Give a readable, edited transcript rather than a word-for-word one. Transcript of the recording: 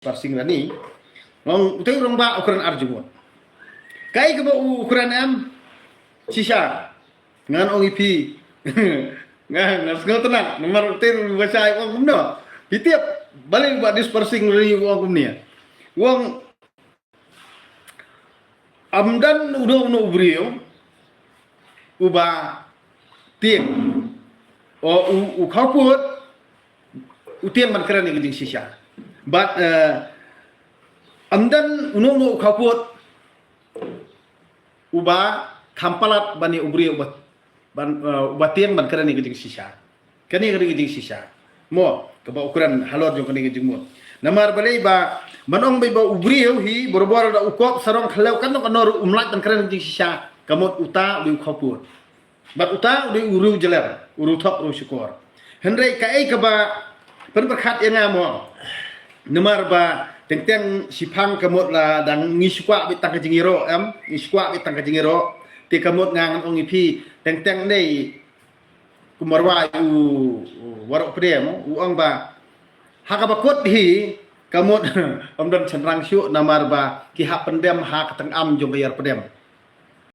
parsing rani long utai orang ba ukuran arjungot kai ke ba ukuran am sisa ngan ong ipi ngan ngasgal tenang nomor utai bahasa wong kumno hitiap balik ba dispersing rani wong kumnia wong amdan udah ubrio uba tiang o khaput utiang man kerana giding sisa but amdan uno khaput uba kampalat bani ubrio uba tiang man kerana giding sisa kani giding sisa mo kaba ukuran halor jong kani giding mo namar balai ba manong ba ubrio hi bor-bor da ukop sarong khlew kan no umlat man kerana giding sisa kamot uta du khaput bat uta du uru jeler uru thok uru syukur hendrai kai ka ba pen berkat yang mo nemar ba teng sipang kamot la dang ngisukwa bitang ka jingiro ngisukwa bitang ka jingiro ti kamot ngangan ong ipi teng nei kumarwa warok prem uang ba hakabakot hi kamot amdan cenrang syu namar ba ki hak pendem hak teng am jong bayar pendem